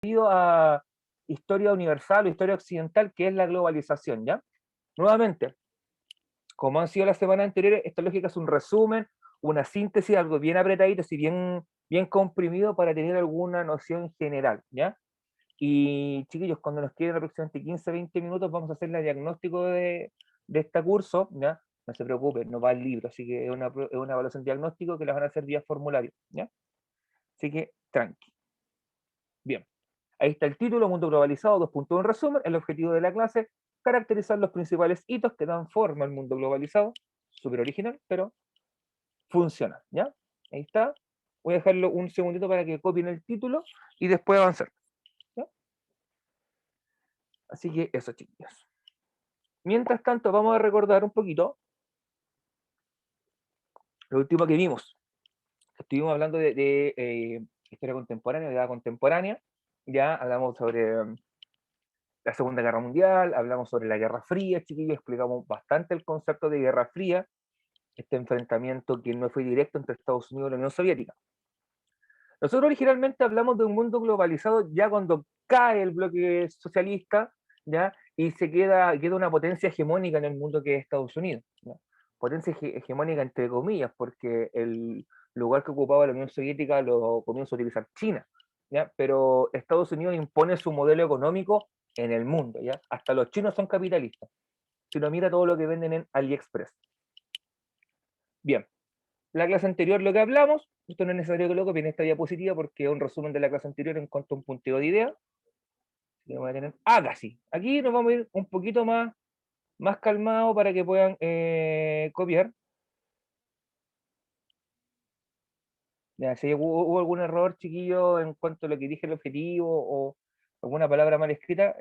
a historia universal o historia occidental, que es la globalización, ¿ya? Nuevamente, como han sido las semanas anteriores, esta lógica es un resumen, una síntesis, algo bien apretadito, así bien comprimido para tener alguna noción general, ¿ya? Y chiquillos, cuando nos queden aproximadamente 15, 20 minutos, vamos a hacer el diagnóstico de este curso, ¿ya? No se preocupen, no va el libro, así que es una evaluación diagnóstico que la van a hacer vía formulario, ¿ya? Así que tranqui. Bien, ahí está el título, Mundo Globalizado, 2.1 en resumen, el objetivo de la clase, caracterizar los principales hitos que dan forma al mundo globalizado, súper original, pero funciona, ¿ya? Ahí está. Voy a dejarlo un segundito para que copien el título y después avanzar, ¿ya? Así que eso, chiquillos. Mientras tanto, vamos a recordar un poquito lo último que vimos. Estuvimos hablando de historia contemporánea, de edad contemporánea, ya hablamos sobre la Segunda Guerra Mundial, hablamos sobre la Guerra Fría, chiquillos, explicamos bastante el concepto de Guerra Fría, este enfrentamiento que no fue directo entre Estados Unidos y la Unión Soviética. Nosotros originalmente hablamos de un mundo globalizado ya cuando cae el bloque socialista, ¿ya? Y queda una potencia hegemónica en el mundo que es Estados Unidos, ¿ya? Potencia hegemónica entre comillas, porque el lugar que ocupaba la Unión Soviética lo comienza a utilizar China, ¿ya? Pero Estados Unidos impone su modelo económico en el mundo, ¿ya? Hasta los chinos son capitalistas. Si uno mira todo lo que venden en AliExpress. Bien, la clase anterior lo que hablamos, esto no es necesario que lo copien esta diapositiva porque es un resumen de la clase anterior en cuanto a un punteo de idea. Voy a tener acá sí. Aquí nos vamos a ir un poquito más calmado para que puedan copiar. Ya, si hubo algún error, chiquillo, en cuanto a lo que dije el objetivo o alguna palabra mal escrita,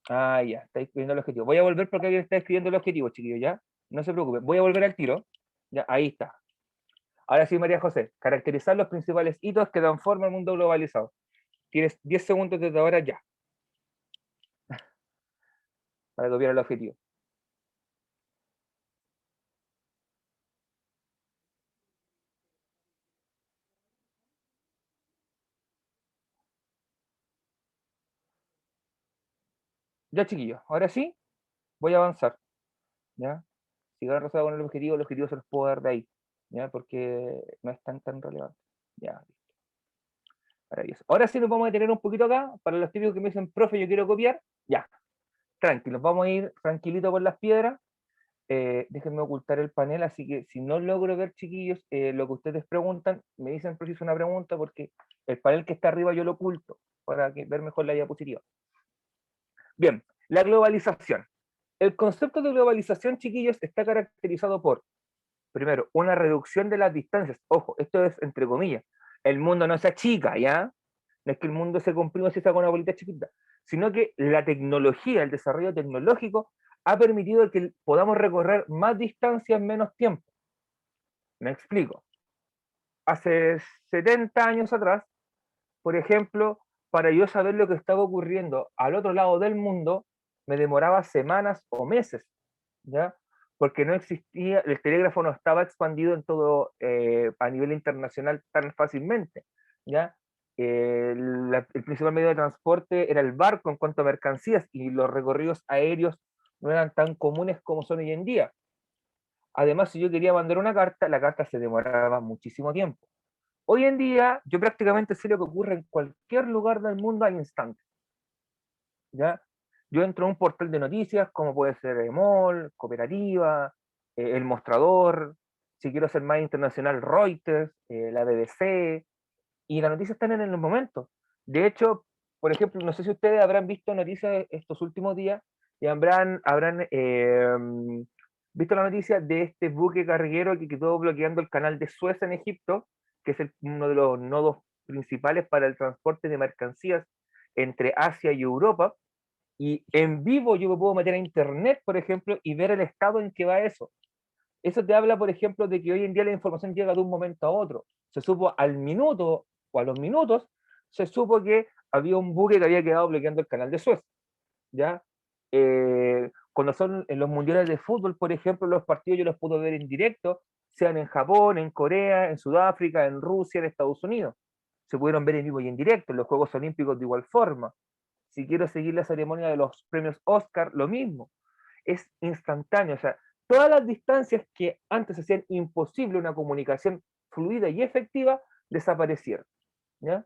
ya, está escribiendo el objetivo. Voy a volver porque alguien está escribiendo el objetivo, chiquillo, ya. No se preocupen, voy a volver al tiro. Ya, ahí está. Ahora sí, María José, caracterizar los principales hitos que dan forma al mundo globalizado. Tienes 10 segundos desde ahora ya, para copiar el objetivo. Ya, chiquillos, ahora sí, voy a avanzar. ¿Ya? Si ganan rosado con el objetivo se los puedo dar de ahí, ¿ya? Porque no es tan relevante. Ya, maravilloso. Ahora sí nos vamos a detener un poquito acá, para los típicos que me dicen, profe, yo quiero copiar, ya, tranquilos, vamos a ir tranquilito por las piedras. Déjenme ocultar el panel, así que si no logro ver, chiquillos, lo que ustedes preguntan, me dicen preciso una pregunta, porque el panel que está arriba yo lo oculto, para ver mejor la diapositiva. Bien, la globalización. El concepto de globalización, chiquillos, está caracterizado por, primero, una reducción de las distancias. Ojo, esto es entre comillas. El mundo no se achica, ¿ya? No es que el mundo se comprima si está con una bolita chiquita, sino que la tecnología, el desarrollo tecnológico, ha permitido que podamos recorrer más distancias en menos tiempo. Me explico. Hace 70 años atrás, por ejemplo, para yo saber lo que estaba ocurriendo al otro lado del mundo, me demoraba semanas o meses, ¿ya? Porque no existía, el telégrafo no estaba expandido en todo, a nivel internacional tan fácilmente, ¿ya? El principal medio de transporte era el barco en cuanto a mercancías y los recorridos aéreos no eran tan comunes como son hoy en día. Además, si yo quería mandar una carta, la carta se demoraba muchísimo tiempo. Hoy en día, yo prácticamente sé lo que ocurre en cualquier lugar del mundo al instante, ¿ya? Yo entro a un portal de noticias, como puede ser MOL, Cooperativa, El Mostrador, si quiero ser más internacional, Reuters, la BBC, y las noticias están en el momento. De hecho, por ejemplo, no sé si ustedes habrán visto noticias estos últimos días y habrán visto la noticia de este buque carguero que quedó bloqueando el canal de Suez en Egipto, que es uno de los nodos principales para el transporte de mercancías entre Asia y Europa. Y en vivo yo me puedo meter a internet, por ejemplo, y ver el estado en que va eso. Eso te habla, por ejemplo, de que hoy en día la información llega de un momento a otro. Se supo al minuto o a los minutos, se supo que había un buque que había quedado bloqueando el canal de Suez. ¿Ya? Cuando son en los mundiales de fútbol, por ejemplo, los partidos yo los puedo ver en directo, sean en Japón, en Corea, en Sudáfrica, en Rusia, en Estados Unidos. se pudieron ver en vivo y en directo, en los Juegos Olímpicos de igual forma. Si quiero seguir la ceremonia de los premios Oscar, lo mismo. Es instantáneo, o sea, todas las distancias que antes hacían imposible una comunicación fluida y efectiva, desaparecieron. ¿Ya?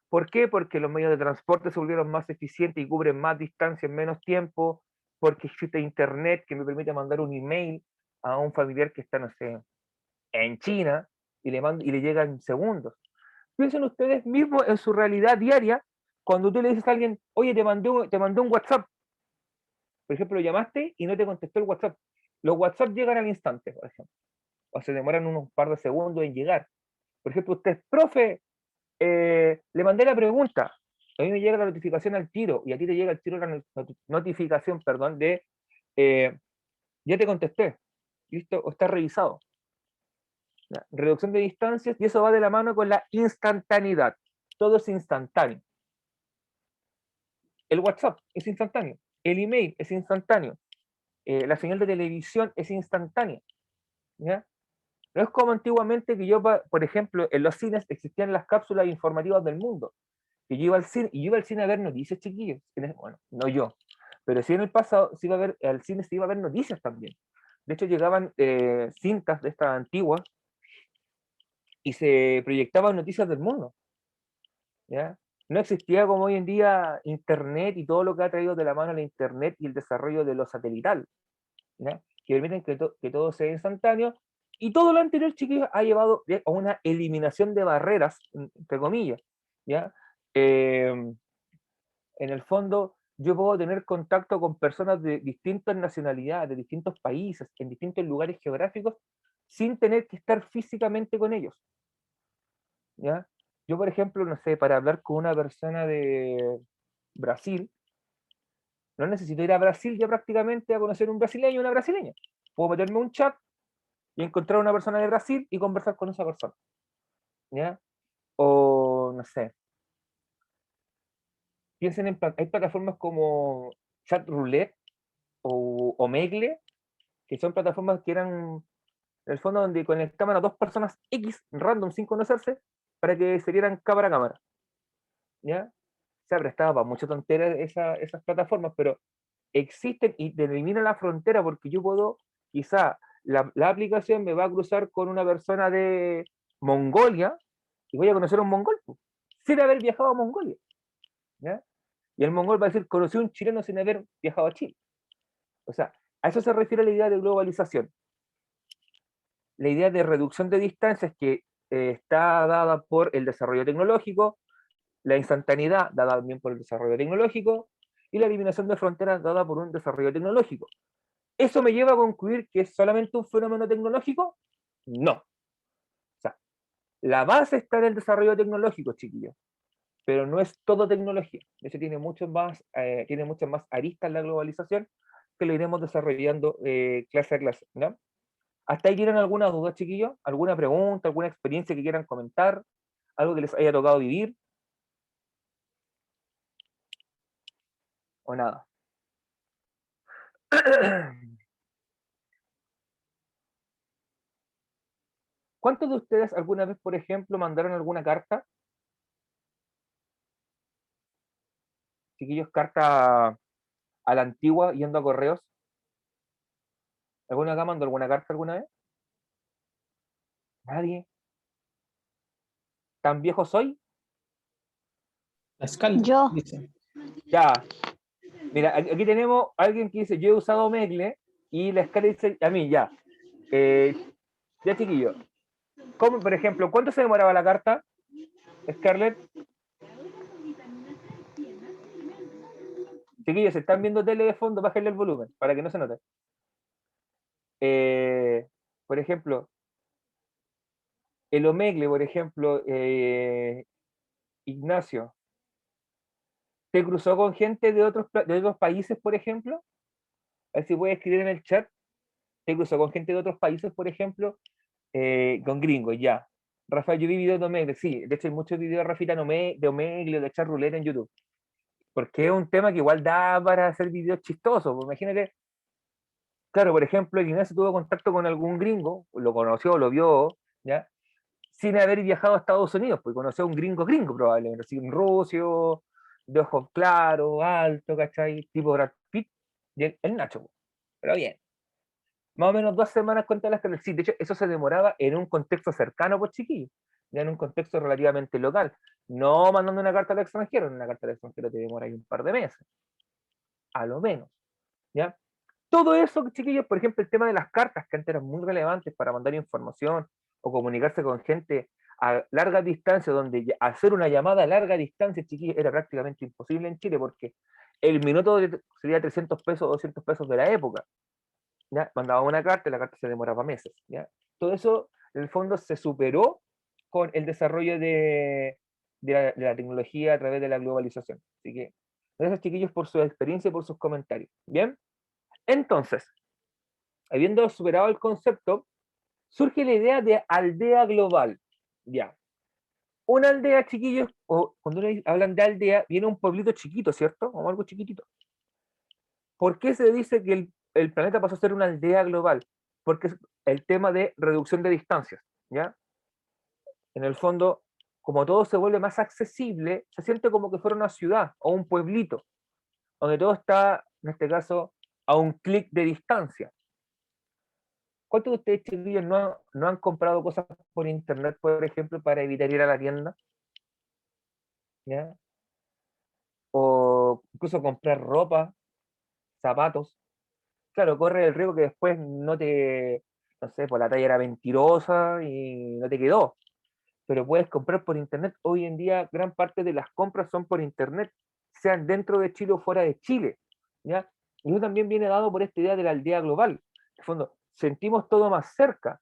¿Por qué? Porque los medios de transporte se volvieron más eficientes y cubren más distancia en menos tiempo, porque existe internet que me permite mandar un email a un familiar que está, no sé, en China y le llega en segundos. Piensen ustedes mismos en su realidad diaria cuando tú le dices a alguien, oye, te mandé un WhatsApp. Por ejemplo, lo llamaste y no te contestó el WhatsApp. Los WhatsApp llegan al instante, por ejemplo, o se demoran unos par de segundos en llegar. Por ejemplo, usted, profe, le mandé la pregunta, a mí me llega la notificación al tiro y a ti te llega al tiro la notificación, perdón, de eh, ya te contesté, listo, o está revisado. ¿Ya? Reducción de distancias y eso va de la mano con la instantaneidad. Todo es instantáneo. El WhatsApp es instantáneo, el email es instantáneo, la señal de televisión es instantánea. ¿Ya? No es como antiguamente que yo, por ejemplo, en los cines existían las cápsulas informativas del mundo, que yo iba al cine, y yo iba al cine a ver noticias, chiquillos. Bueno, no yo, pero sí en el pasado se iba a ver, al cine se iba a ver noticias también. De hecho, llegaban cintas de estas antiguas y se proyectaban noticias del mundo. ¿Ya? No existía como hoy en día Internet y todo lo que ha traído de la mano la Internet y el desarrollo de lo satelital, ¿ya? Que permiten que todo sea instantáneo. Y todo lo anterior, chiquillos, ha llevado a una eliminación de barreras, entre comillas. ¿Ya? En el fondo, yo puedo tener contacto con personas de distintas nacionalidades, de distintos países, en distintos lugares geográficos, sin tener que estar físicamente con ellos. ¿Ya? Yo, por ejemplo, no sé, para hablar con una persona de Brasil, no necesito ir a Brasil ya prácticamente a conocer un brasileño o una brasileña. Puedo meterme en un chat y encontrar a una persona de Brasil y conversar con esa persona. ¿Ya? O, no sé, piensen en, hay plataformas como Chat Roulette o Omegle, que son plataformas que eran, en el fondo, donde conectaban a dos personas X random sin conocerse para que se vieran cámara a cámara. ¿Ya? Se ha prestado para muchas tonteras esas plataformas, pero existen y te elimina la frontera porque yo puedo, quizá la aplicación me va a cruzar con una persona de Mongolia y voy a conocer a un mongol, pues, sin haber viajado a Mongolia. ¿Ya? Y el mongol va a decir, conocí a un chileno sin haber viajado a Chile. O sea, a eso se refiere la idea de globalización. La idea de reducción de distancias que está dada por el desarrollo tecnológico, la instantaneidad dada también por el desarrollo tecnológico y la eliminación de fronteras dada por un desarrollo tecnológico. ¿Eso me lleva a concluir que es solamente un fenómeno tecnológico? No. O sea, la base está en el desarrollo tecnológico, chiquillos, pero no es todo tecnología. De hecho, tiene muchas más aristas la globalización que lo iremos desarrollando clase a clase. ¿No? ¿Hasta ahí tienen alguna duda, chiquillos? ¿Alguna pregunta, alguna experiencia que quieran comentar? ¿Algo que les haya tocado vivir? ¿O nada? ¿Cuántos de ustedes alguna vez, por ejemplo, mandaron alguna carta? Chiquillos, carta a la antigua yendo a correos. ¿Alguna acá mandó alguna carta alguna vez? Nadie. ¿Tan viejo soy? Pascal, Yo, dice. Ya. Mira, aquí tenemos a alguien que dice, yo he usado Megle, y la escala dice, a mí, ya. Ya, chiquillo. ¿Cómo, por ejemplo, cuánto se demoraba la carta, Scarlett? Chiquillos, si están viendo tele de fondo, bájenle el volumen, para que no se note. Por ejemplo, el Omegle, por ejemplo, Ignacio, ¿te cruzó con gente de otros países, por ejemplo? A ver si puedes escribir en el chat. ¿Te cruzó con gente de otros países, por ejemplo? Con gringos, ya. Rafael, yo vi videos de Omegle, sí. De hecho, hay muchos videos de Rafita de Omegle, de echar ruleta en YouTube. Porque es un tema que igual da para hacer videos chistosos. Pues imagínate, claro, por ejemplo, Ignacio tuvo contacto con algún gringo, lo conoció, lo vio, ¿ya? sin haber viajado a Estados Unidos, pues conoció a un gringo probablemente, así un ruso, de ojos claros, alto, ¿cachai? Tipo Brad Pitt, y el Nacho, pues. Pero bien, más o menos 2 semanas cuenta las cartas. Sí, de hecho, eso se demoraba en un contexto cercano, pues chiquillos, ya en un contexto relativamente local. No mandando una carta al extranjero, en una carta al extranjero te demora ahí un par de meses, a lo menos, ¿ya? Todo eso, chiquillos, por ejemplo, el tema de las cartas, que antes eran muy relevantes para mandar información o comunicarse con gente a larga distancia, donde hacer una llamada a larga distancia, chiquillos, era prácticamente imposible en Chile, porque el minuto sería 300 pesos, 200 pesos de la época. ¿Ya? Mandaba una carta y la carta se demoraba meses. ¿Ya? Todo eso, en el fondo, se superó con el desarrollo de la tecnología a través de la globalización. Así que, gracias, chiquillos, por su experiencia y por sus comentarios. Bien, entonces, habiendo superado el concepto, surge la idea de aldea global. Ya. Una aldea, chiquillos, o cuando hablan de aldea, viene un pueblito chiquito, ¿cierto? O algo chiquitito. ¿Por qué se dice que el planeta pasó a ser una aldea global? Porque es el tema de reducción de distancias, ¿ya? En el fondo, como todo se vuelve más accesible, se siente como que fuera una ciudad o un pueblito, donde todo está, en este caso, a un clic de distancia. ¿Cuántos de ustedes, chiquillos, no han comprado cosas por internet, por ejemplo, para evitar ir a la tienda? ¿Ya? O incluso comprar ropa, zapatos. Claro, corre el riesgo que después no sé, pues la talla era mentirosa y no te quedó. Pero puedes comprar por internet. Hoy en día, gran parte de las compras son por internet, sean dentro de Chile o fuera de Chile. ¿Ya? Y eso también viene dado por esta idea de la aldea global. En el fondo, sentimos todo más cerca.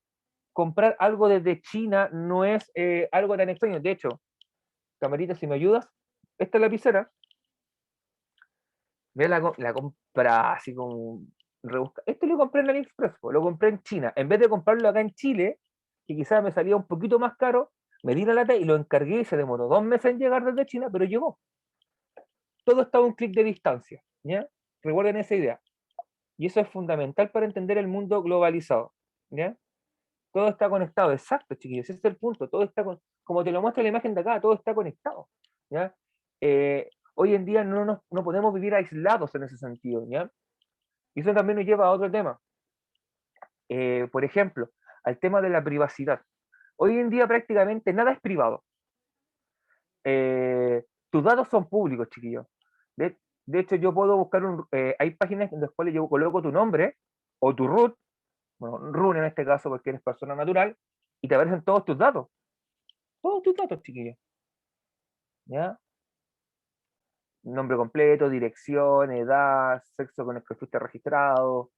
Comprar algo desde China no es algo tan extraño. De hecho, camarita, si me ayudas, esta lapicera, mira la compra así como rebusca. Esto lo compré en AliExpress, lo compré en China. En vez de comprarlo acá en Chile, que quizás me salía un poquito más caro, me di la lata y lo encargué y se demoró 2 meses en llegar desde China, pero llegó. Todo está a un clic de distancia. ¿Ya? Recuerden esa idea. Y eso es fundamental para entender el mundo globalizado. ¿Ya? Todo está conectado, exacto, chiquillos, ese es el punto. Todo está como te lo muestra la imagen de acá, todo está conectado. ¿Ya? Hoy en día no podemos vivir aislados en ese sentido. ¿Ya? Y eso también nos lleva a otro tema. Por ejemplo, al tema de la privacidad. Hoy en día prácticamente nada es privado. Tus datos son públicos, chiquillos. De hecho, yo puedo buscar hay páginas en las cuales yo coloco tu nombre o tu root, bueno, root en este caso porque eres persona natural, y te aparecen todos tus datos, chiquillos. ¿Ya? Nombre completo, dirección, edad, sexo con el que fuiste registrado,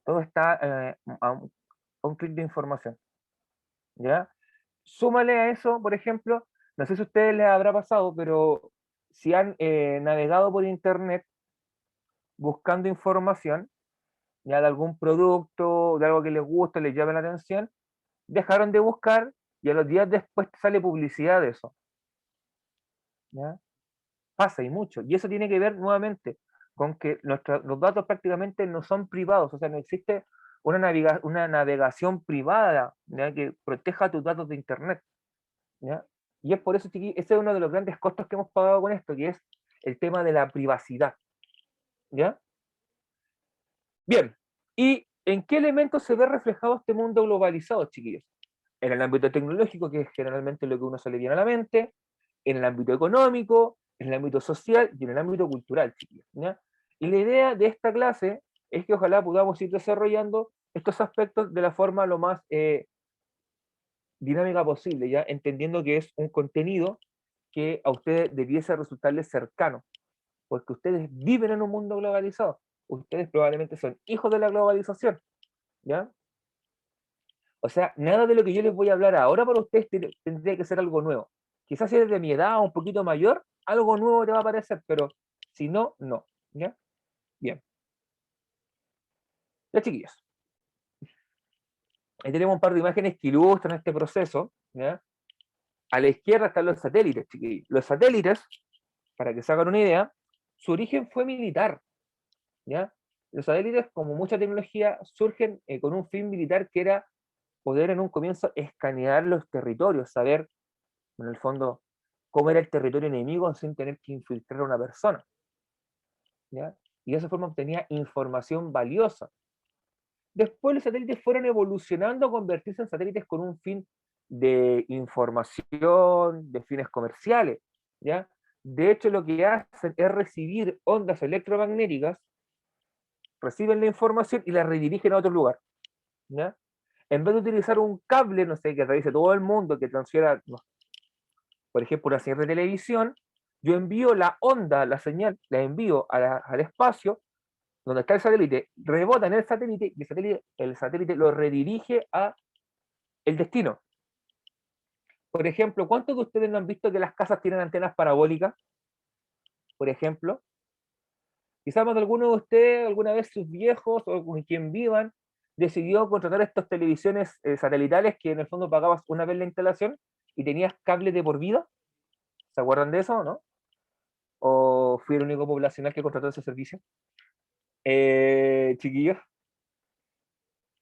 todo está a un clic de información. ¿Ya? Súmale a eso, por ejemplo, no sé si a ustedes les habrá pasado, pero si han navegado por internet buscando información, ya de algún producto, de algo que les gusta, les llame la atención, dejaron de buscar y a los días después te sale publicidad de eso. ¿Ya? Pasa y mucho. Y eso tiene que ver nuevamente con que los datos prácticamente no son privados, o sea, no existe una navegación privada, ¿ya? Que proteja tus datos de internet. ¿Ya? Y es por eso, chiquillos, ese es uno de los grandes costos que hemos pagado con esto, que es el tema de la privacidad. ¿Ya? Bien, ¿y en qué elementos se ve reflejado este mundo globalizado, chiquillos? En el ámbito tecnológico, que es generalmente lo que uno se le viene a la mente, en el ámbito económico, en el ámbito social y en el ámbito cultural, chiquillos. ¿Ya? Y la idea de esta clase es que ojalá podamos ir desarrollando estos aspectos de la forma lo más dinámica posible, ya entendiendo que es un contenido que a ustedes debiese resultarles cercano, porque ustedes viven en un mundo globalizado, ustedes probablemente son hijos de la globalización, ¿ya? O sea, nada de lo que yo les voy a hablar ahora para ustedes tendría que ser algo nuevo. Quizás si eres de mi edad o un poquito mayor, algo nuevo te va a parecer, pero si no, no, ¿ya? Bien, ya chiquillos, ahí tenemos un par de imágenes que ilustran este proceso, ¿ya? A la izquierda están los satélites, chiquillos. Los satélites, para que se hagan una idea, su origen fue militar, ¿ya? Los satélites, como mucha tecnología, surgen con un fin militar que era poder en un comienzo escanear los territorios, saber, en el fondo, cómo era el territorio enemigo sin tener que infiltrar a una persona, ¿ya? Y de esa forma obtenía información valiosa. Después los satélites fueron evolucionando a convertirse en satélites con un fin de información, de fines comerciales, ¿ya? De hecho, lo que hacen es recibir ondas electromagnéticas, reciben la información y la redirigen a otro lugar, ¿ya? En vez de utilizar un cable, no sé, que atraviese todo el mundo, que transfiera, no, por ejemplo, una señal de televisión, yo envío la onda, la señal, la envío al espacio, donde está el satélite, rebota en el satélite y el satélite lo redirige a el destino. Por ejemplo, ¿cuántos de ustedes no han visto que las casas tienen antenas parabólicas? Por ejemplo, quizás más de alguno de ustedes, alguna vez sus viejos o con quien vivan, decidió contratar estas televisiones satelitales que en el fondo pagabas una vez la instalación y tenías cable de por vida. ¿Se acuerdan de eso o no? ¿O fui el único poblacional que contrató ese servicio? Chiquillos,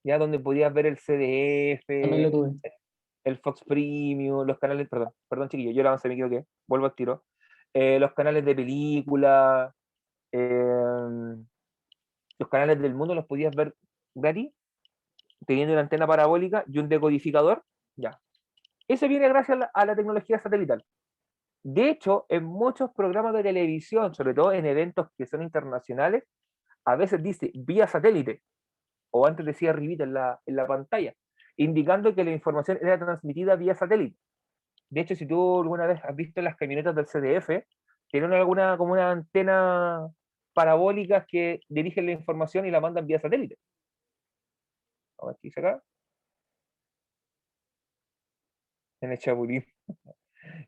ya donde podías ver el También lo CDF, tuve. el Fox Premium, los canales, perdón chiquillos, yo la avancé, me equivoqué, vuelvo al tiro. Los canales de película, los canales del mundo los podías ver gratis, teniendo una antena parabólica y un decodificador, ya. Eso viene gracias a la tecnología satelital. De hecho, en muchos programas de televisión, sobre todo en eventos que son internacionales, a veces dice vía satélite, o antes decía arribita en la pantalla, indicando que la información era transmitida vía satélite. De hecho, si tú alguna vez has visto las camionetas del CDF, tienen alguna como una antena parabólicas que dirigen la información y la mandan vía satélite. Vamos aquí, acá, en el Chapulín.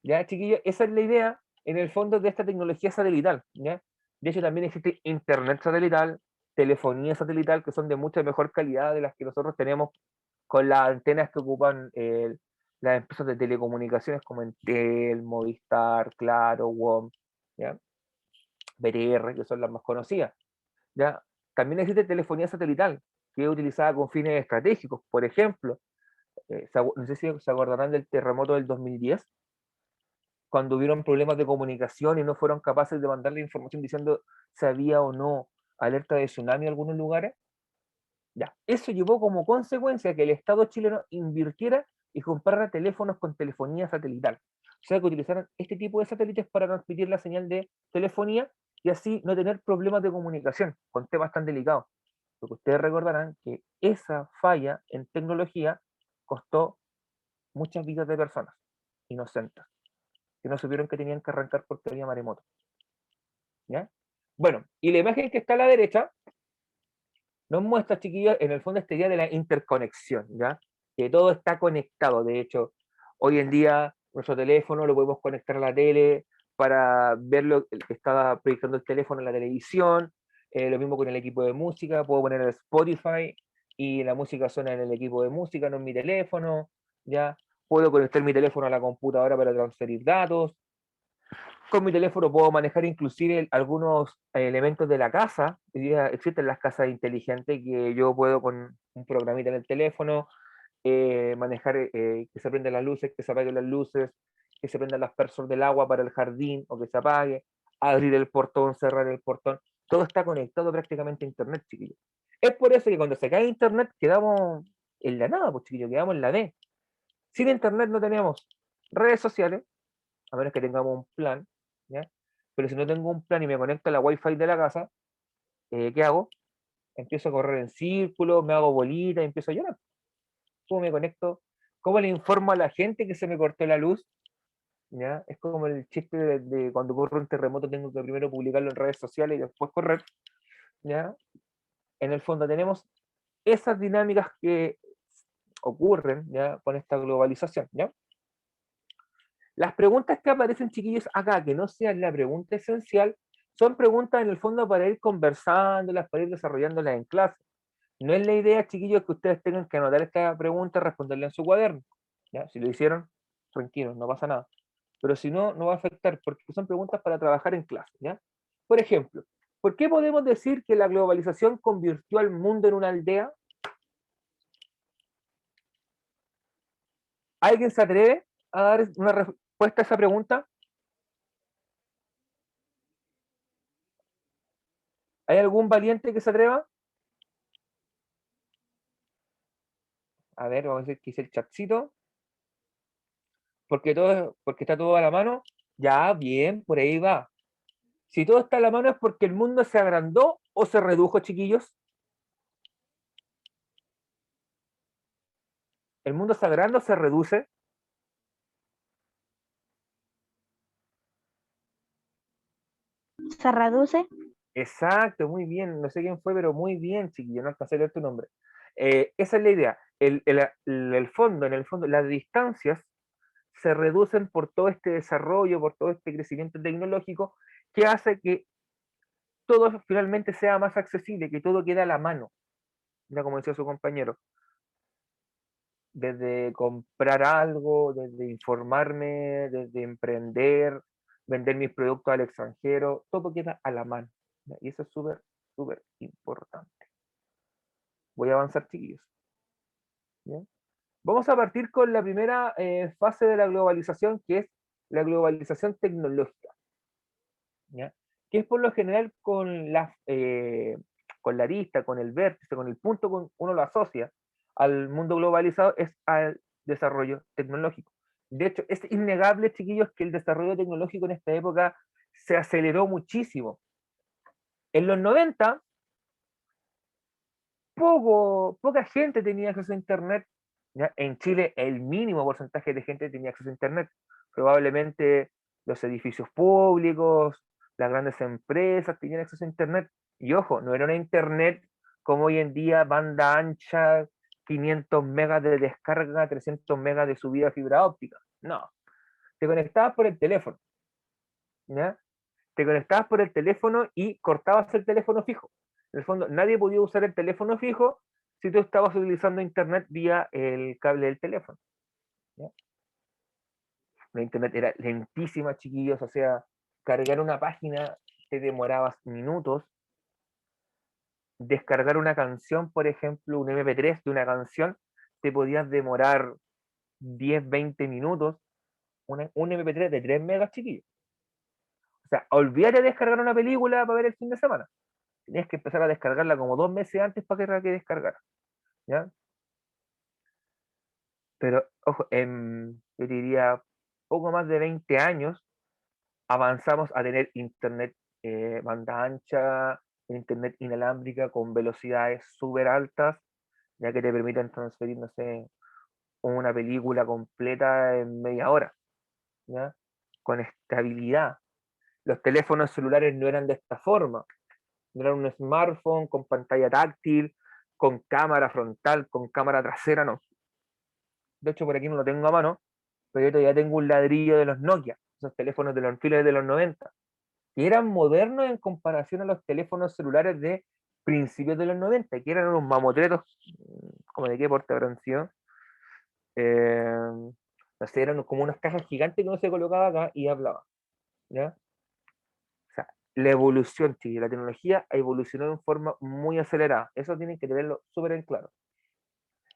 Ya, chiquillos, esa es la idea, en el fondo, de esta tecnología satelital. ¿Ya? De hecho, también existe internet satelital, telefonía satelital, que son de mucha mejor calidad de las que nosotros tenemos con las antenas que ocupan las empresas de telecomunicaciones como Entel, Movistar, Claro, WOM, ¿ya? BTR, que son las más conocidas. ¿Ya? También existe telefonía satelital, que es utilizada con fines estratégicos. Por ejemplo, no sé si se acordarán del terremoto del 2010, cuando hubieron problemas de comunicación y no fueron capaces de mandar la información diciendo si había o no alerta de tsunami en algunos lugares. Ya, eso llevó como consecuencia que el Estado chileno invirtiera y comprara teléfonos con telefonía satelital. O sea, que utilizaran este tipo de satélites para transmitir la señal de telefonía y así no tener problemas de comunicación con temas tan delicados. Porque ustedes recordarán que esa falla en tecnología costó muchas vidas de personas inocentes, que no supieron que tenían que arrancar porque había maremoto. ¿Ya? Bueno, y la imagen que está a la derecha nos muestra, chiquillos, en el fondo esta idea de la interconexión, ¿ya? Que todo está conectado. De hecho, hoy en día nuestro teléfono lo podemos conectar a la tele para ver lo que está proyectando el teléfono en la televisión. Lo mismo con el equipo de música, puedo poner el Spotify y la música suena en el equipo de música, no en mi teléfono, ¿ya? Puedo conectar mi teléfono a la computadora para transferir datos. Con mi teléfono puedo manejar inclusive algunos elementos de la casa. Hoy día existen las casas inteligentes que yo puedo con un programita en el teléfono manejar que se prendan las luces, que se apaguen las luces, que se prendan las personas del agua para el jardín o que se apague, abrir el portón, cerrar el portón. Todo está conectado prácticamente a internet, chiquillos. Es por eso que cuando se cae internet quedamos en la nada, pues chiquillos, quedamos en la D. Sin internet no tenemos redes sociales, a menos que tengamos un plan, ¿ya? Pero si no tengo un plan y me conecto a la Wi-Fi de la casa, ¿qué hago? Empiezo a correr en círculo, me hago bolita y empiezo a llorar. ¿Cómo me conecto? ¿Cómo le informo a la gente que se me cortó la luz? ¿Ya? Es como el chiste de cuando ocurre un terremoto, tengo que primero publicarlo en redes sociales y después correr. ¿Ya? En el fondo tenemos esas dinámicas que ocurren, ¿ya? Con esta globalización. ¿Ya? Las preguntas que aparecen, chiquillos, acá, que no sean la pregunta esencial, son preguntas en el fondo para ir conversándolas, para ir desarrollándolas en clase. No es la idea, chiquillos, que ustedes tengan que anotar esta pregunta y responderla en su cuaderno. ¿Ya? Si lo hicieron, tranquilos, no pasa nada. Pero si no, no va a afectar, porque son preguntas para trabajar en clase. ¿Ya? Por ejemplo, ¿por qué podemos decir que la globalización convirtió al mundo en una aldea? ¿Alguien se atreve a dar una respuesta a esa pregunta? ¿Hay algún valiente que se atreva? A ver, vamos a decir que hice el chatcito. Porque está todo a la mano. Ya, bien, por ahí va. Si todo está a la mano es porque el mundo se agrandó o se redujo, chiquillos. ¿El mundo se agranda o se reduce? Se reduce. Exacto, muy bien. No sé quién fue, pero muy bien, chiquillo. No alcancé a leer tu nombre. Esa es la idea. En el fondo, las distancias se reducen por todo este desarrollo, por todo este crecimiento tecnológico que hace que todo finalmente sea más accesible, que todo quede a la mano. Ya como decía su compañero, desde comprar algo, desde informarme, desde emprender, vender mis productos al extranjero, todo queda a la mano. ¿Ya? Y eso es súper, súper importante. Voy a avanzar, chiquillos. ¿Ya? Vamos a partir con la primera fase de la globalización, que es la globalización tecnológica. ¿Ya? Que es por lo general con la arista, con el vértice, con el punto que uno lo asocia al mundo globalizado, es al desarrollo tecnológico. De hecho, es innegable, chiquillos, que el desarrollo tecnológico en esta época se aceleró muchísimo. En los 90, poca gente tenía acceso a Internet. ¿Ya? En Chile, el mínimo porcentaje de gente tenía acceso a Internet. Probablemente los edificios públicos, las grandes empresas tenían acceso a Internet. Y ojo, no era una Internet como hoy en día, banda ancha, 500 megas de descarga, 300 megas de subida a fibra óptica. No, te conectabas por el teléfono. ¿Ya? Te conectabas por el teléfono y cortabas el teléfono fijo. En el fondo, nadie podía usar el teléfono fijo si tú estabas utilizando internet vía el cable del teléfono. ¿Ya? La internet era lentísima, chiquillos, o sea, cargar una página te demorabas minutos. Descargar una canción, por ejemplo, un MP3 de una canción, te podías demorar 10, 20 minutos. Un MP3 de 3 megas, chiquillos. O sea, olvídate de descargar una película para ver el fin de semana. Tenías que empezar a descargarla como 2 meses antes para que la que descargar. ¿Ya? Pero, ojo, yo diría, poco más de 20 años avanzamos a tener internet banda ancha, internet inalámbrica con velocidades súper altas, ya que te permiten transferir, no sé, una película completa en media hora, ¿ya? Con estabilidad. Los teléfonos celulares no eran de esta forma, no eran un smartphone con pantalla táctil, con cámara frontal, con cámara trasera, no. De hecho, por aquí no lo tengo a mano, pero yo todavía tengo un ladrillo de los Nokia, esos teléfonos de los fines de los 90, que eran modernos en comparación a los teléfonos celulares de principios de los 90, que eran unos mamotretos, como de qué porte habrán sido. No sé, eran como unas cajas gigantes que uno se colocaba acá y hablaba. ¿Ya? O sea, la evolución, sí, la tecnología ha evolucionado en forma muy acelerada. Eso tienen que tenerlo súper en claro.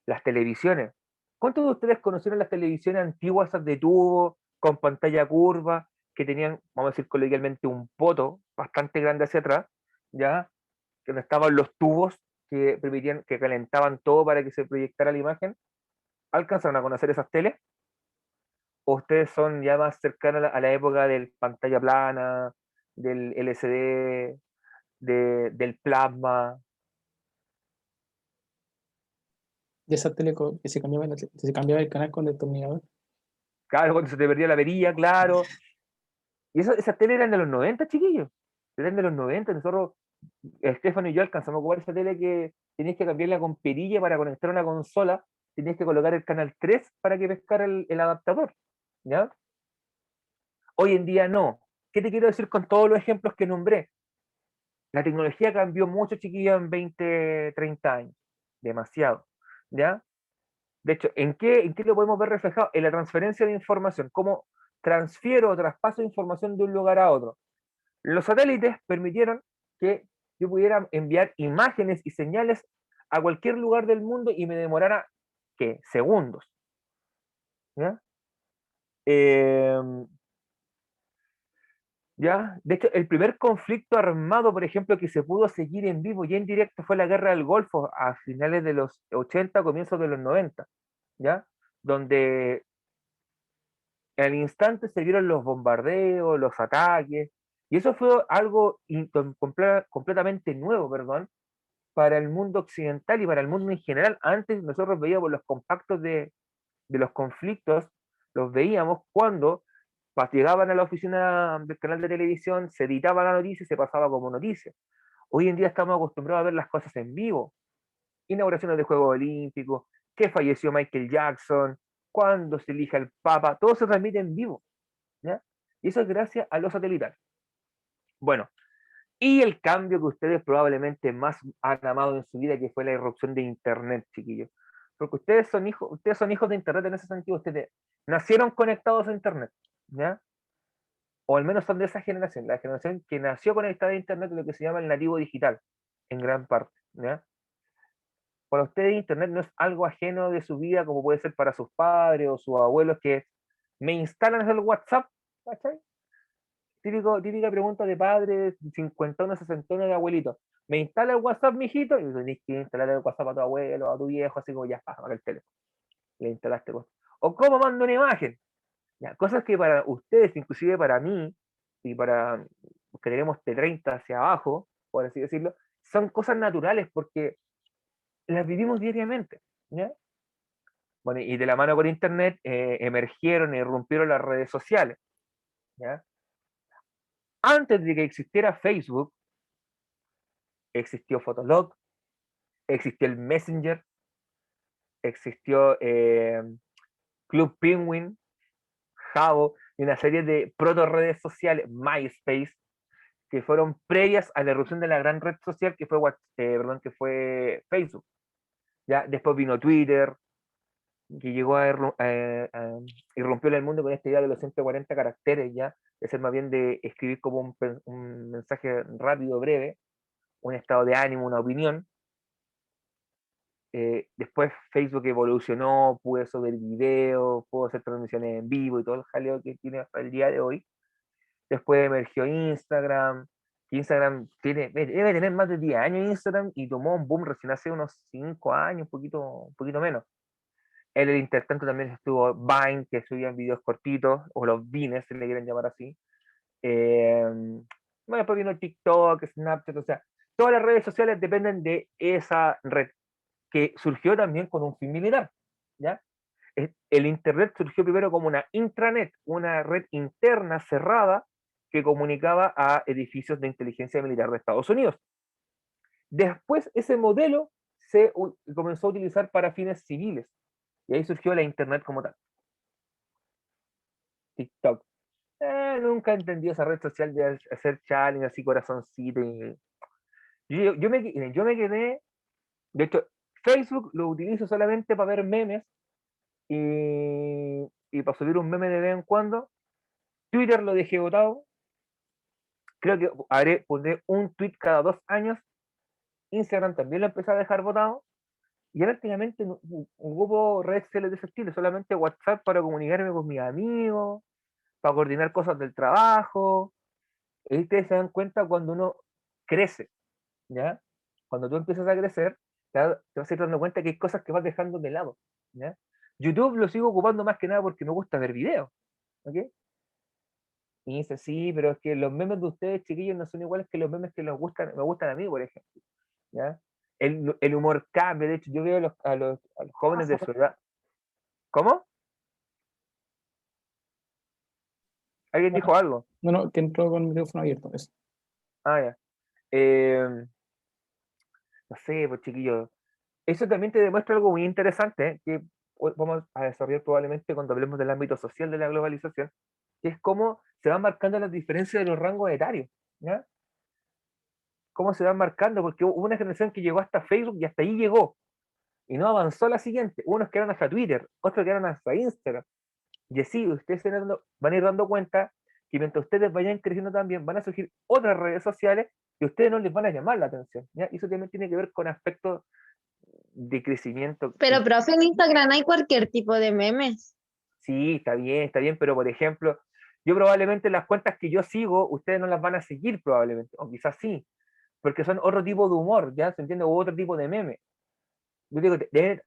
Las televisiones. ¿Cuántos de ustedes conocieron las televisiones antiguas, esas de tubo, con pantalla curva, que tenían, vamos a decir coloquialmente, un poto bastante grande hacia atrás, ya? Que no estaban los tubos que permitían, que calentaban todo para que se proyectara la imagen. ¿Alcanzaron a conocer esas teles? ¿O ustedes son ya más cercanos a la época del pantalla plana, del LCD, del plasma? De esa tele que se cambiaba el canal con destornillador. Claro, cuando se te perdía la perilla, claro. Y esas teles eran de los 90, chiquillos. Eran de los 90. Nosotros, Estefano y yo, alcanzamos a ocupar esa tele que tenías que cambiarla con perilla para conectar una consola. Tenías que colocar el canal 3 para que pescara el adaptador. ¿Ya? Hoy en día no. ¿Qué te quiero decir con todos los ejemplos que nombré? La tecnología cambió mucho, chiquillos, en 20, 30 años. Demasiado. ¿Ya? De hecho, ¿en qué lo podemos ver reflejado? En la transferencia de información. ¿Cómo transfiero o traspaso información de un lugar a otro? Los satélites permitieron que yo pudiera enviar imágenes y señales a cualquier lugar del mundo y me demorara, ¿qué? Segundos. ¿ya? ¿Ya? De hecho, el primer conflicto armado, por ejemplo, que se pudo seguir en vivo y en directo fue la Guerra del Golfo a finales de los 80, comienzos de los 90, ¿ya? Donde al instante se vieron los bombardeos, los ataques, y eso fue algo completamente nuevo, perdón, para el mundo occidental y para el mundo en general. Antes nosotros veíamos los compactos de los conflictos, los veíamos cuando llegaban a la oficina del canal de televisión, se editaba la noticia y se pasaba como noticia. Hoy en día estamos acostumbrados a ver las cosas en vivo. Inauguraciones de Juegos Olímpicos, que falleció Michael Jackson, cuando se elija el Papa, todo se transmite en vivo, ¿ya? Y eso es gracias a los satélites. Bueno, y el cambio que ustedes probablemente más han amado en su vida, que fue la irrupción de Internet, chiquillos. Porque ustedes son hijos de Internet en ese sentido, ustedes nacieron conectados a Internet, ¿ya? O al menos son de esa generación, la generación que nació conectada a Internet, lo que se llama el nativo digital, en gran parte, ¿ya? Para ustedes Internet no es algo ajeno de su vida como puede ser para sus padres o sus abuelos que me instalan el WhatsApp, ¿cachai? Típica pregunta de padres, 50, 60 de abuelito. ¿Me instala el WhatsApp, mijito? Y tenés que instalar el WhatsApp a tu abuelo, a tu viejo, así como ya está, el teléfono. Le instalaste cosas. O cómo mando una imagen. Ya, cosas que para ustedes, inclusive para mí, y para los que tenemos de 30 hacia abajo, por así decirlo, son cosas naturales porque las vivimos diariamente. ¿Ya? Bueno, y de la mano con Internet emergieron y irrumpieron las redes sociales. ¿Ya? Antes de que existiera Facebook, existió Fotolog, existió el Messenger, existió Club Penguin, Jabo y una serie de proto redes sociales, MySpace, que fueron previas a la erupción de la gran red social que fue, que fue Facebook. ¿Ya? Después vino Twitter, que llegó a irrumpió en el mundo con esta idea de los 140 caracteres, ya, de ser más bien de escribir como un mensaje rápido, breve, un estado de ánimo, una opinión. Después Facebook evolucionó, pude subir videos, pudo hacer transmisiones en vivo y todo el jaleo que tiene hasta el día de hoy. Después emergió Instagram, que Instagram debe tener más de 10 años Instagram y tomó un boom recién hace unos 5 años, un poquito menos. En el intertanto también estuvo Vine, que subían videos cortitos, o los Vines, se le quieren llamar así. Bueno, después vino TikTok, Snapchat, o sea, todas las redes sociales dependen de esa red, que surgió también con un fin militar, ¿ya? El Internet surgió primero como una intranet, una red interna cerrada que comunicaba a edificios de inteligencia militar de Estados Unidos. Después ese modelo se comenzó a utilizar para fines civiles y ahí surgió la Internet como tal. TikTok. Nunca entendí esa red social de hacer challenge así corazoncito. Yo me quedé, de hecho, Facebook lo utilizo solamente para ver memes y para subir un meme de vez en cuando. Twitter lo dejé votado. Creo que pondré un tweet cada 2 años. Instagram también lo empecé a dejar votado. Y prácticamente no ocupo redes sociales de ese estilo, solamente WhatsApp para comunicarme con mis amigos, para coordinar cosas del trabajo. Y ustedes se dan cuenta cuando uno crece, ¿ya? Cuando tú empiezas a crecer, te vas a ir dando cuenta que hay cosas que vas dejando de lado, ¿ya? YouTube lo sigo ocupando más que nada porque me gusta ver videos, ¿ok? Y dice, sí, pero es que los memes de ustedes, chiquillos, no son iguales que los memes que me gustan a mí, por ejemplo, ¿ya? El humor cambia, de hecho, yo veo a los jóvenes de su edad. ¿Cómo? ¿Alguien Ah, dijo algo? no, no, que entró con el micrófono abierto. Eso. Ah, ya. Eh, no sé, pues chiquillos. Eso también te demuestra algo muy interesante, que vamos a desarrollar probablemente cuando hablemos del ámbito social de la globalización, que es cómo se van marcando las diferencias de los rangos etarios, ¿ya? Cómo se van marcando, porque hubo una generación que llegó hasta Facebook y hasta ahí llegó, y no avanzó a la siguiente. Unos quedaron hasta Twitter, otros quedaron hasta Instagram. Y así ustedes van a ir dando cuenta que mientras ustedes vayan creciendo también van a surgir otras redes sociales que a ustedes no les van a llamar la atención, ¿ya? Y eso también tiene que ver con aspectos de crecimiento. Pero, profe, en Instagram hay cualquier tipo de memes. Sí, está bien, pero por ejemplo, yo probablemente las cuentas que yo sigo, ustedes no las van a seguir probablemente, o quizás sí, porque son otro tipo de humor, ¿ya? ¿Se entiende? O otro tipo de meme. Yo digo,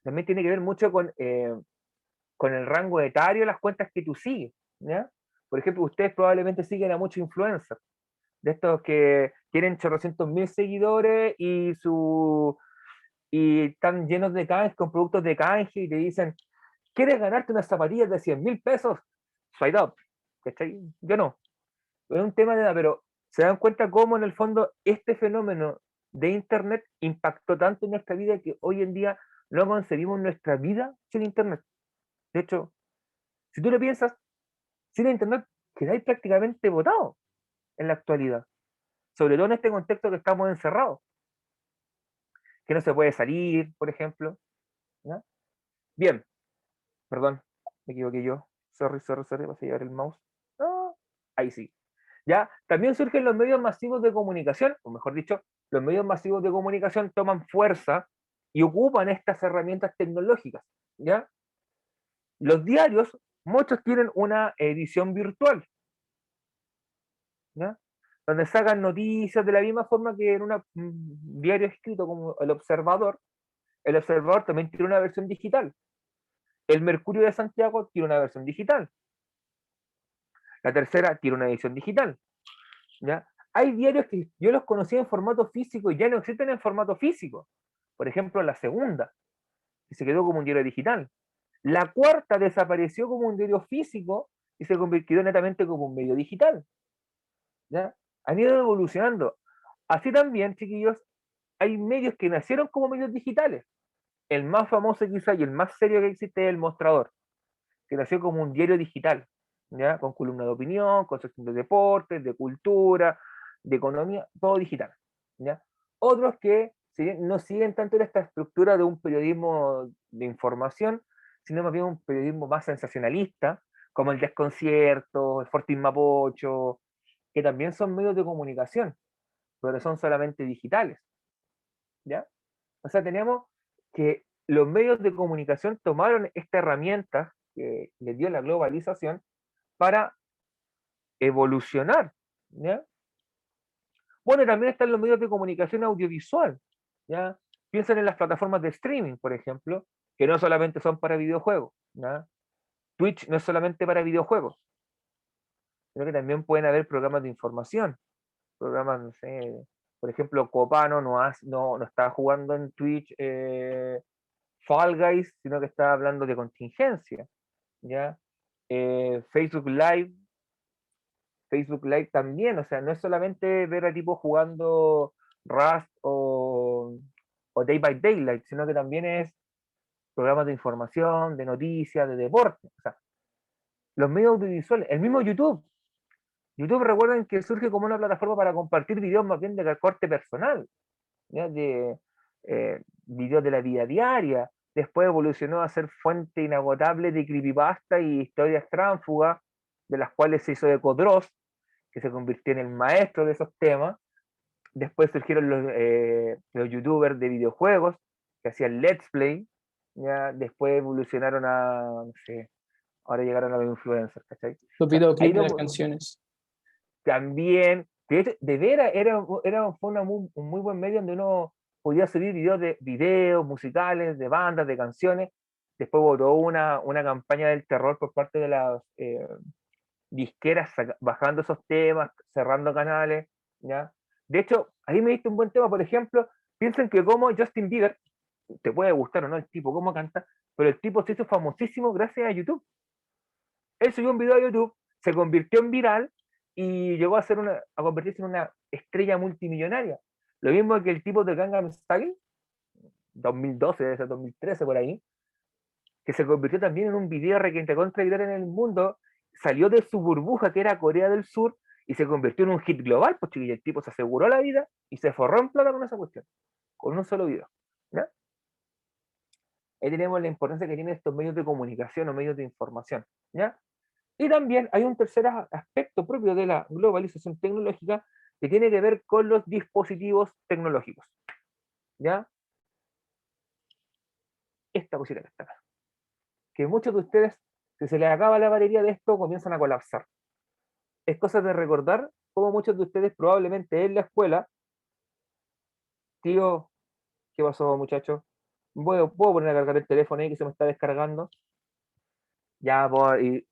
también tiene que ver mucho con el rango etario de las cuentas que tú sigues, ¿ya? Por ejemplo, ustedes probablemente siguen a muchos influencers, de estos que tienen 800.000 seguidores y están llenos de canje, con productos de canje y te dicen, ¿quieres ganarte unas zapatillas de 100.000 pesos? Swipe up, ¿cachai? Yo no, es un tema de edad, pero se dan cuenta cómo en el fondo este fenómeno de Internet impactó tanto en nuestra vida que hoy en día no concebimos nuestra vida sin Internet. De hecho, si tú lo piensas, sin Internet quedáis prácticamente votado en la actualidad, sobre todo en este contexto que estamos encerrados, que no se puede salir, por ejemplo. ¿Ya? Bien, perdón, me equivoqué yo. Sorry, vas a llevar el mouse. Ah, ahí sí. ¿Ya? También surgen los medios masivos de comunicación, o mejor dicho, los medios masivos de comunicación toman fuerza y ocupan estas herramientas tecnológicas. ¿Ya? Los diarios, muchos tienen una edición virtual, ¿ya? Donde sacan noticias de la misma forma que en un diario escrito como el Observador también tiene una versión digital. El Mercurio de Santiago tiene una versión digital. La Tercera tiene una edición digital. ¿Ya? Hay diarios que yo los conocí en formato físico y ya no existen en formato físico. Por ejemplo, La Segunda, que se quedó como un diario digital. La Cuarta desapareció como un diario físico y se convirtió netamente como un medio digital. ¿Ya? Han ido evolucionando. Así también, chiquillos, hay medios que nacieron como medios digitales. El más famoso quizá y el más serio que existe es El Mostrador, que nació como un diario digital, ¿ya? Con columna de opinión, con sección de deportes, de cultura, de economía, todo digital, ¿ya? Otros que no siguen tanto en esta estructura de un periodismo de información, sino más bien un periodismo más sensacionalista, como El Desconcierto, el Fortín Mapocho, que también son medios de comunicación, pero son solamente digitales, ¿ya? O sea, tenemos que los medios de comunicación tomaron esta herramienta que les dio la globalización para evolucionar, ¿ya? Bueno, también están los medios de comunicación audiovisual, ¿ya? Piensen en las plataformas de streaming, por ejemplo, que no solamente son para videojuegos, ¿ya? Twitch no es solamente para videojuegos, sino que también pueden haber programas de información, programas, no sé, por ejemplo, Copano no está jugando en Twitch Fall Guys, sino que está hablando de contingencia, ¿ya? Facebook Live, Facebook Live también, o sea, no es solamente ver a tipos jugando Rust o Day by Daylight, sino que también es programas de información, de noticias, de deporte, o sea, los medios audiovisuales, el mismo YouTube. YouTube recuerden que surge como una plataforma para compartir videos más bien de corte personal, ¿ya? Videos de la vida diaria. Después evolucionó a ser fuente inagotable de creepypasta y historias tránsfugas, de las cuales se hizo eco Dross, que se convirtió en el maestro de esos temas. Después surgieron los youtubers de videojuegos, que hacían let's play. ¿Ya? Después evolucionaron a, no sé, ahora llegaron a los influencers, ¿cachai? Los O sea, ahí videoclips de las no, canciones. también, de veras, fue un muy buen medio donde uno podía subir videos musicales, de bandas, de canciones. Después votó una campaña del terror por parte de las disqueras, bajando esos temas, cerrando canales, ¿ya? De hecho, ahí me diste un buen tema, por ejemplo, piensen que como Justin Bieber, te puede gustar o no el tipo, cómo canta, pero el tipo se hizo famosísimo gracias a YouTube. Él subió un video a YouTube, se convirtió en viral y llegó a convertirse en una estrella multimillonaria. Lo mismo que el tipo de Gangnam Style, 2012, desde 2013 por ahí, que se convirtió también en un video requete contra viral en el mundo, salió de su burbuja que era Corea del Sur y se convirtió en un hit global, pues chiquillo, el tipo se aseguró la vida y se forró en plata con esa cuestión, con un solo video. ¿Ya? Ahí tenemos la importancia que tienen estos medios de comunicación o medios de información. ¿Ya? Y también hay un tercer aspecto propio de la globalización tecnológica que tiene que ver con los dispositivos tecnológicos. ¿Ya? Esta cosita que está acá. Que muchos de ustedes Si se les acaba la batería de esto, comienzan a colapsar. Es cosa de recordar cómo muchos de ustedes probablemente en la escuela, tío, ¿qué pasó, muchacho? ¿Puedo poner a cargar el teléfono ahí que se me está descargando? Ya, y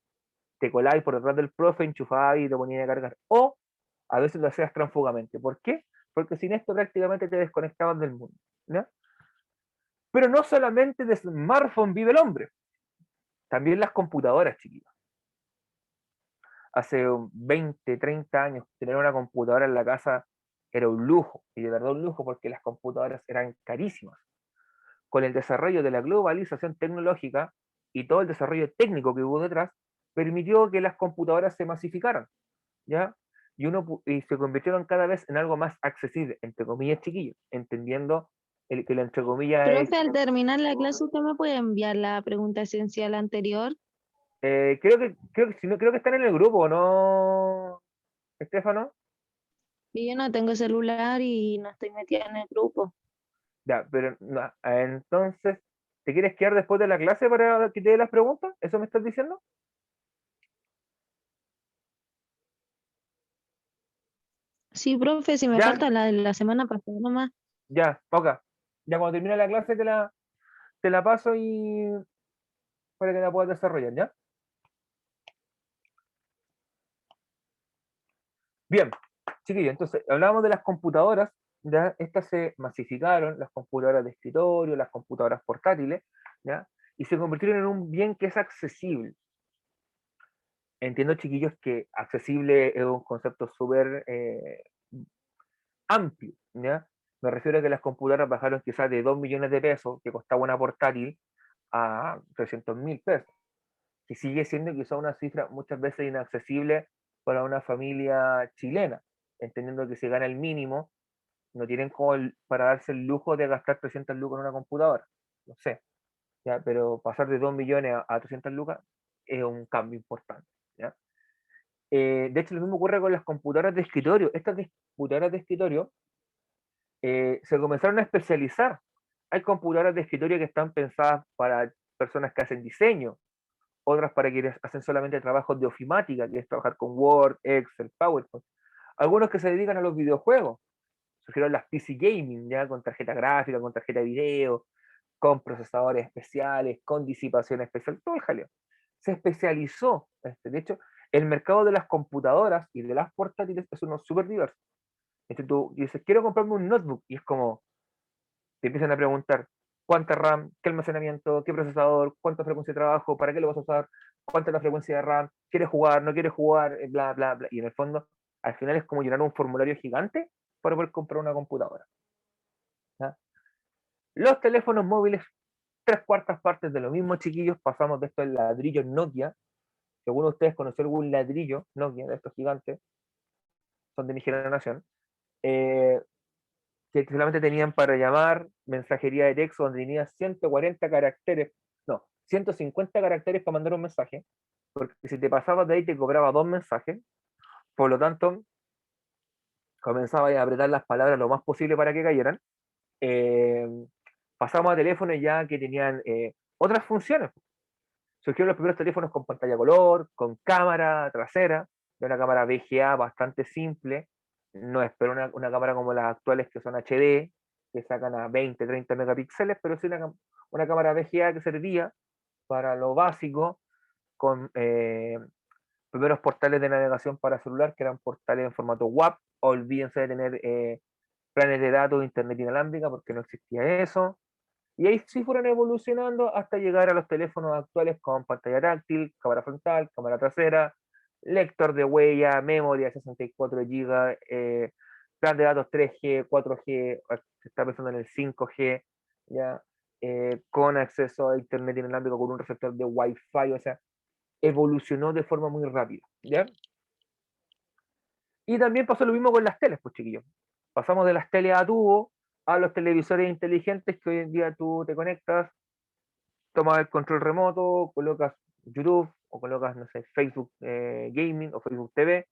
te coláis por detrás del profe, enchufáis y te ponías a cargar. O a veces lo hacías transfugamente. ¿Por qué? Porque sin esto prácticamente te desconectabas del mundo. ¿No? Pero no solamente de smartphone vive el hombre, también las computadoras, chiquillos. Hace 20, 30 años, tener una computadora en la casa era un lujo, y de verdad un lujo porque las computadoras eran carísimas. Con el desarrollo de la globalización tecnológica y todo el desarrollo técnico que hubo detrás, permitió que las computadoras se masificaran, ¿ya? Y se convirtieron cada vez en algo más accesible, entre comillas, chiquillos, entendiendo que la entre comillas es, Profe, al terminar la clase, ¿usted me puede enviar la pregunta esencial anterior? creo que están en el grupo, ¿no, Estefano? Y yo no tengo celular y no estoy metida en el grupo. Ya, pero no, entonces, ¿te quieres quedar después de la clase para que te dé las preguntas? ¿Eso me estás diciendo? Sí, profe, si me Ya, falta la de la semana pasada nomás. ya, ok. Ya cuando termine la clase te la paso y para que la puedas desarrollar, ¿ya? Bien, chiquillos, entonces hablábamos de las computadoras, ya estas se masificaron, las computadoras de escritorio, las computadoras portátiles, ¿ya? Y se convirtieron en un bien que es accesible. Entiendo, chiquillos, que accesible es un concepto súper amplio, ¿ya? Me refiero a que las computadoras bajaron quizás de 2 millones de pesos, que costaba una portátil, a 300.000 pesos, que sigue siendo quizás una cifra muchas veces inaccesible para una familia chilena, entendiendo que se gana el mínimo, no tienen como para darse el lujo de gastar 300 lucas en una computadora, no sé, ¿ya? Pero pasar de 2 millones a 300 lucas es un cambio importante, ¿ya? De hecho, lo mismo ocurre con las computadoras de escritorio. Estas computadoras de escritorio se comenzaron a especializar. Hay computadoras de escritorio que están pensadas para personas que hacen diseño, otras para quienes hacen solamente trabajos de ofimática, que es trabajar con Word, Excel, PowerPoint. Algunos que se dedican a los videojuegos, surgieron las PC Gaming, ya con tarjeta gráfica, con tarjeta de video, con procesadores especiales, con disipación especial, todo el jaleo. Se especializó. De hecho, el mercado de las computadoras y de las portátiles es uno súper diverso. Tú dices, quiero comprarme un notebook, y es como, te empiezan a preguntar cuánta RAM, qué almacenamiento, qué procesador, cuánta frecuencia de trabajo, para qué lo vas a usar, cuánta es la frecuencia de RAM, quieres jugar, no quieres jugar, bla, bla, bla. Y en el fondo, al final es como llenar un formulario gigante para poder comprar una computadora, ¿ya? Los teléfonos móviles, tres cuartas partes de lo mismo, chiquillos. Pasamos de estos ladrillos Nokia. Si alguno de ustedes conoció algún ladrillo Nokia de estos gigantes, son de mi generación, eh, que solamente tenían para llamar, mensajería de texto, donde tenía 140 caracteres, no, 150 caracteres para mandar un mensaje, porque si te pasabas de ahí te cobraba 2 mensajes, por lo tanto, comenzaba a apretar las palabras lo más posible para que cayeran. Eh, Pasamos a teléfonos ya que tenían otras funciones. Surgieron los primeros teléfonos con pantalla color, con cámara trasera, de una cámara VGA bastante simple, no es pero una cámara como las actuales que son HD, que sacan a 20, 30 megapíxeles, pero sí una cámara VGA que servía para lo básico, con primeros portales de navegación para celular, que eran portales en formato WAP, olvídense de tener planes de datos de internet inalámbrica, porque no existía eso, y ahí sí fueron evolucionando hasta llegar a los teléfonos actuales con pantalla táctil, cámara frontal, cámara trasera, lector de huella, memoria 64 GB, plan de datos 3G, 4G, se está pensando en el 5G, ¿ya? Con acceso a internet inalámbrico con un receptor de Wi-Fi, o sea, evolucionó de forma muy rápida, ¿ya? Y también pasó lo mismo con las teles, pues chiquillos. Pasamos de las teles a tubo a los televisores inteligentes que hoy en día tú te conectas, tomas el control remoto, colocas YouTube o colocas, no sé, Facebook Gaming o Facebook TV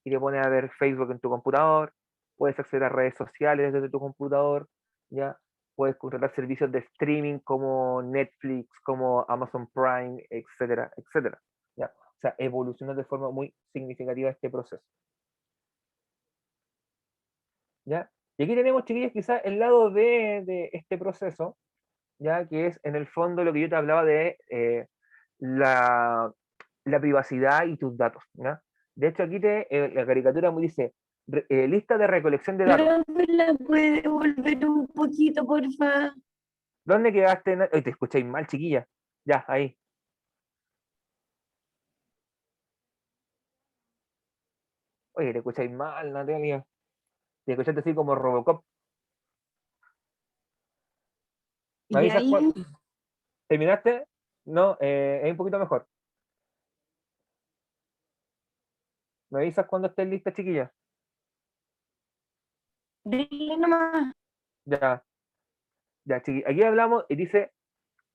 y te pones a ver Facebook en tu computador, puedes acceder a redes sociales desde tu computador, ¿ya? puedes contratar servicios de streaming como Netflix, como Amazon Prime, etcétera, etcétera. ¿Ya? O sea, evoluciona de forma muy significativa este proceso. ¿Ya? Y aquí tenemos, chiquillos, quizás el lado de este proceso, ya que es en el fondo lo que yo te hablaba de la privacidad y tus datos. ¿Ya? De hecho, aquí la caricatura me dice lista de recolección de datos. Profe, ¿la puede volver un poquito, porfa? ¿Dónde quedaste? Te escucháis mal, chiquilla. Ya, ahí. Oye, te escucháis mal, Natalia. Te escuchaste así como Robocop. ¿Me ¿Y avisas ahí? cuándo? ¿Terminaste? No, es un poquito mejor. ¿Me avisas cuando estés lista, chiquilla? Dile nomás. Ya, ya, chiquilla. Aquí hablamos y dice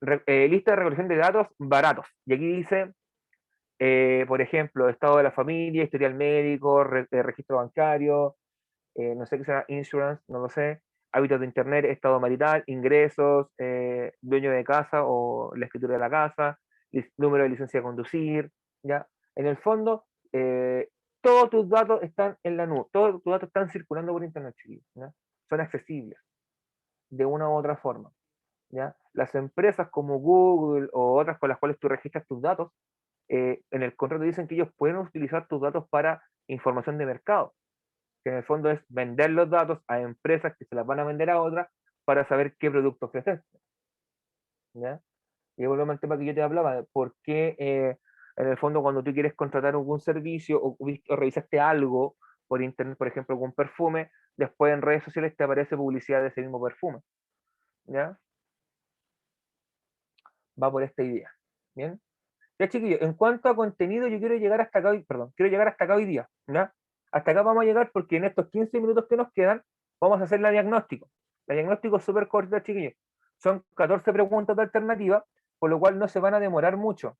lista de recolección de datos baratos. Y aquí dice, por ejemplo, estado de la familia, historial médico, registro bancario, no sé qué sea, insurance, no lo sé, hábitos de internet, estado marital, ingresos, dueño de casa o la escritura de la casa, número de licencia de conducir, ¿ya? En el fondo, todos tus datos están en la nube, todos tus datos están circulando por internet, chiquillos, ¿ya? Son accesibles de una u otra forma, ¿ya? Las empresas como Google o otras con las cuales tú registras tus datos, en el contrato dicen que ellos pueden utilizar tus datos para información de mercado, que en el fondo es vender los datos a empresas que se las van a vender a otras para saber qué producto ofrecer. ¿Ya? Y volvemos al tema que yo te hablaba, de por qué en el fondo cuando tú quieres contratar algún servicio o revisaste algo por internet, por ejemplo, algún perfume, después en redes sociales te aparece publicidad de ese mismo perfume. ¿Ya? Va por esta idea. ¿Bien? Ya, chiquillos, en cuanto a contenido, yo quiero llegar hasta acá hoy, perdón, quiero llegar hasta acá hoy día, ¿ya? Hasta acá vamos a llegar porque en estos 15 minutos que nos quedan, vamos a hacer la diagnóstico. La diagnóstico es súper corta, chiquillos. Son 14 preguntas de alternativa, por lo cual no se van a demorar mucho,